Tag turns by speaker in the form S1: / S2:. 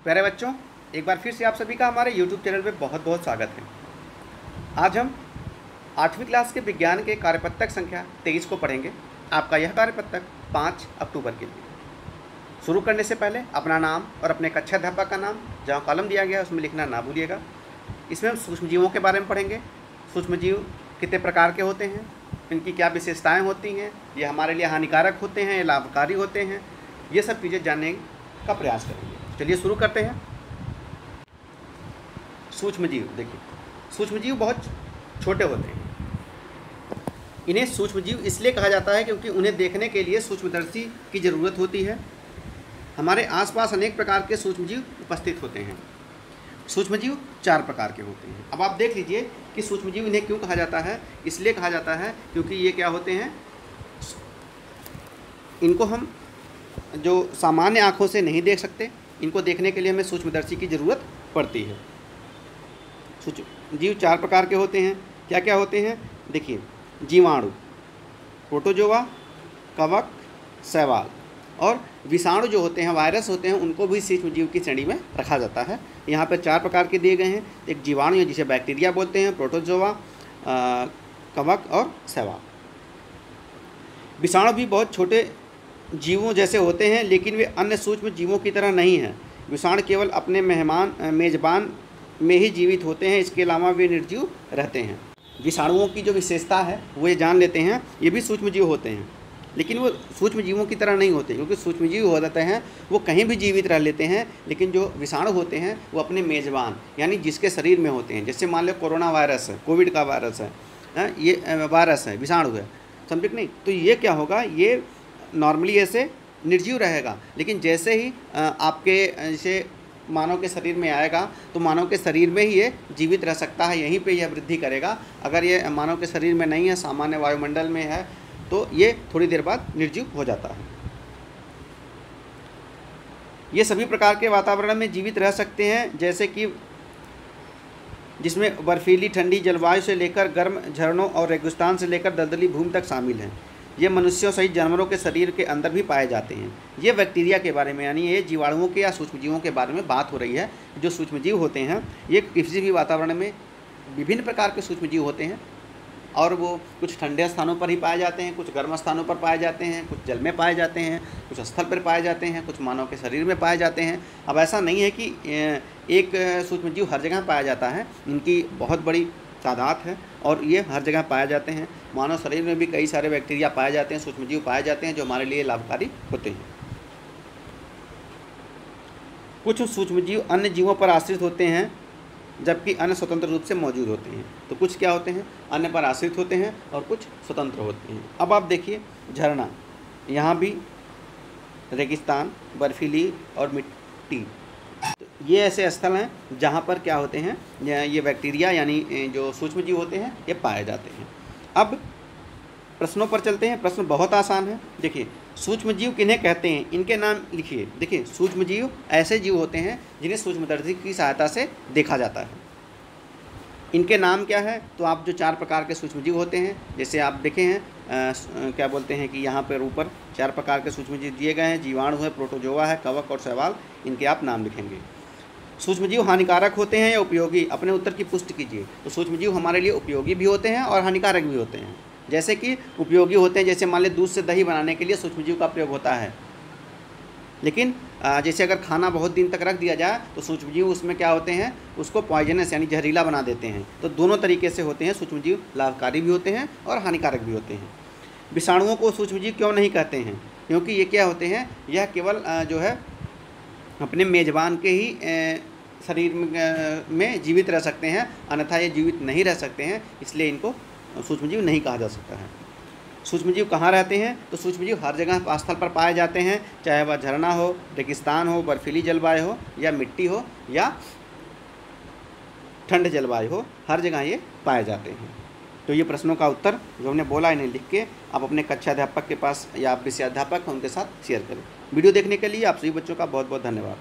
S1: प्यारे बच्चों, एक बार फिर से आप सभी का हमारे YouTube चैनल पे बहुत बहुत स्वागत है। आज हम 8वीं क्लास के विज्ञान के कार्यपत्रक संख्या 23 को पढ़ेंगे। आपका यह कार्यपत्रक 5 अक्टूबर के लिए। शुरू करने से पहले अपना नाम और अपने कक्षा अध्यापक का नाम जहाँ कॉलम दिया गया है उसमें लिखना ना भूलिएगा। इसमें हम सूक्ष्मजीवों के बारे में पढ़ेंगे। सूक्ष्मजीव कितने प्रकार के होते हैं, इनकी क्या विशेषताएँ होती हैं, ये हमारे लिए हानिकारक होते हैं या लाभकारी होते हैं, ये सब चीज़ें जानने का प्रयास करेंगे। चलिए शुरू करते हैं। सूक्ष्मजीव, देखिए सूक्ष्मजीव बहुत छोटे होते हैं। इन्हें सूक्ष्मजीव इसलिए कहा जाता है क्योंकि उन्हें देखने के लिए सूक्ष्मदर्शी की ज़रूरत होती है। हमारे आसपास अनेक प्रकार के सूक्ष्मजीव उपस्थित होते हैं। सूक्ष्मजीव 4 प्रकार के होते हैं। अब आप देख लीजिए कि सूक्ष्मजीव इन्हें क्यों कहा जाता है। इसलिए कहा जाता है क्योंकि ये क्या होते हैं, इनको हम जो सामान्य आँखों से नहीं देख सकते, इनको देखने के लिए हमें सूक्ष्मदर्शी की ज़रूरत पड़ती है। सूक्ष्मजीव 4 प्रकार के होते हैं। क्या क्या होते हैं, देखिए जीवाणु, प्रोटोजोआ, कवक, शैवाल और विषाणु जो होते हैं, वायरस होते हैं, उनको भी सूक्ष्मजीव की श्रेणी में रखा जाता है। यहाँ पर 4 प्रकार के दिए गए हैं। एक जीवाणु है जिसे बैक्टीरिया बोलते हैं, प्रोटोजोआ, कवक और शैवाल। विषाणु भी बहुत छोटे जीवों जैसे होते हैं, लेकिन वे अन्य सूक्ष्म जीवों की तरह नहीं हैं। विषाणु केवल अपने मेज़बान में ही जीवित होते हैं, इसके अलावा वे निर्जीव रहते हैं। विषाणुओं की जो विशेषता है वो ये जान लेते हैं, ये भी सूक्ष्मजीव होते हैं, लेकिन वो सूक्ष्मजीवों की तरह नहीं होते, क्योंकि सूक्ष्मजीव हो जाते हैं वो कहीं भी जीवित रह लेते हैं, लेकिन जो विषाणु होते हैं वो अपने मेज़बान यानी जिसके शरीर में होते हैं। जैसे मान लो कोरोना वायरस है, कोविड का वायरस है, ये वायरस है, विषाणु है, समझे कि नहीं। तो ये क्या होगा, ये नॉर्मली ऐसे निर्जीव रहेगा, लेकिन जैसे ही आपके जैसे मानव के शरीर में आएगा तो मानव के शरीर में ही ये जीवित रह सकता है, यहीं पे यह वृद्धि करेगा। अगर ये मानव के शरीर में नहीं है, सामान्य वायुमंडल में है, तो ये थोड़ी देर बाद निर्जीव हो जाता है। ये सभी प्रकार के वातावरण में जीवित रह सकते हैं, जैसे कि जिसमें बर्फीली ठंडी जलवायु से लेकर गर्म झरनों और रेगिस्तान से लेकर दलदली भूमि तक शामिल हैं। ये मनुष्यों सहित जानवरों के शरीर के अंदर भी पाए जाते हैं। ये बैक्टीरिया के बारे में यानी ये जीवाणुओं के या सूक्ष्मजीवों के बारे में बात हो रही है। जो सूक्ष्मजीव होते हैं ये किसी भी वातावरण में विभिन्न प्रकार के सूक्ष्मजीव होते हैं, और वो कुछ ठंडे स्थानों पर ही पाए जाते हैं, कुछ गर्म स्थानों पर पाए जाते हैं, कुछ जल में पाए जाते हैं, कुछ स्थल पर पाए जाते हैं, कुछ मानव के शरीर में पाए जाते हैं। अब ऐसा नहीं है कि एक सूक्ष्मजीव हर जगह पाया जाता है, इनकी बहुत बड़ी तादाद है और ये हर जगह पाए जाते हैं। मानव शरीर में भी कई सारे बैक्टीरिया पाए जाते हैं, सूक्ष्मजीव पाए जाते हैं, जो हमारे लिए लाभकारी होते हैं। कुछ सूक्ष्मजीव अन्य जीवों पर आश्रित होते हैं, जबकि अन्य स्वतंत्र रूप से मौजूद होते हैं। तो कुछ क्या होते हैं, अन्य पर आश्रित होते हैं और कुछ स्वतंत्र होते हैं। अब आप देखिए झरना, यहाँ भी रेगिस्तान, बर्फीली और मिट्टी, तो ये ऐसे स्थल हैं जहाँ पर क्या होते हैं, ये बैक्टीरिया यानी जो सूक्ष्मजीव होते हैं ये पाए जाते हैं। अब प्रश्नों पर चलते हैं। प्रश्न बहुत आसान है। देखिए सूक्ष्मजीव किन्हें कहते हैं, इनके नाम लिखिए। देखिए सूक्ष्मजीव ऐसे जीव होते हैं जिन्हें सूक्ष्मदर्शी की सहायता से देखा जाता है। इनके नाम क्या है, तो आप जो 4 प्रकार के सूक्ष्मजीव होते हैं, जैसे आप देखे हैं क्या बोलते हैं कि यहाँ पर ऊपर 4 प्रकार के सूक्ष्मजीव दिए गए हैं। जीवाणु है, प्रोटोजोआ है, कवक और शैवाल, इनके आप नाम लिखेंगे। सूक्ष्मजीव हानिकारक होते हैं या उपयोगी, अपने उत्तर की पुष्टि कीजिए। तो सूक्ष्मजीव हमारे लिए उपयोगी भी होते हैं और हानिकारक भी होते हैं। जैसे कि उपयोगी होते हैं, जैसे मान लें दूध से दही बनाने के लिए सूक्ष्मजीव का प्रयोग होता है, लेकिन जैसे अगर खाना बहुत दिन तक रख दिया जाए तो सूक्ष्मजीव उसमें क्या होते हैं, उसको पॉइजनस यानी जहरीला बना देते हैं। तो दोनों तरीके से होते हैं, सूक्ष्मजीव लाभकारी भी होते हैं और हानिकारक भी होते हैं। विषाणुओं को सूक्ष्मजीव क्यों नहीं कहते हैं, क्योंकि ये क्या होते हैं, यह केवल जो है अपने मेज़बान के ही शरीर में जीवित रह सकते हैं, अन्यथा ये जीवित नहीं रह सकते हैं, इसलिए इनको सूक्ष्मजीव नहीं कहा जा सकता है। सूक्ष्मजीव कहाँ रहते हैं, तो सूक्ष्मजीव हर जगह स्थल पर पाए जाते हैं, चाहे वह झरना हो, रेगिस्तान हो, बर्फीली जलवायु हो या मिट्टी हो या ठंड जलवायु हो, हर जगह ये पाए जाते हैं। तो ये प्रश्नों का उत्तर जो हमने बोला इन्हें लिख के आप अपने कक्षा अध्यापक के पास या आप विषय अध्यापक हैं उनके साथ शेयर करें। वीडियो देखने के लिए आप सभी बच्चों का बहुत बहुत धन्यवाद।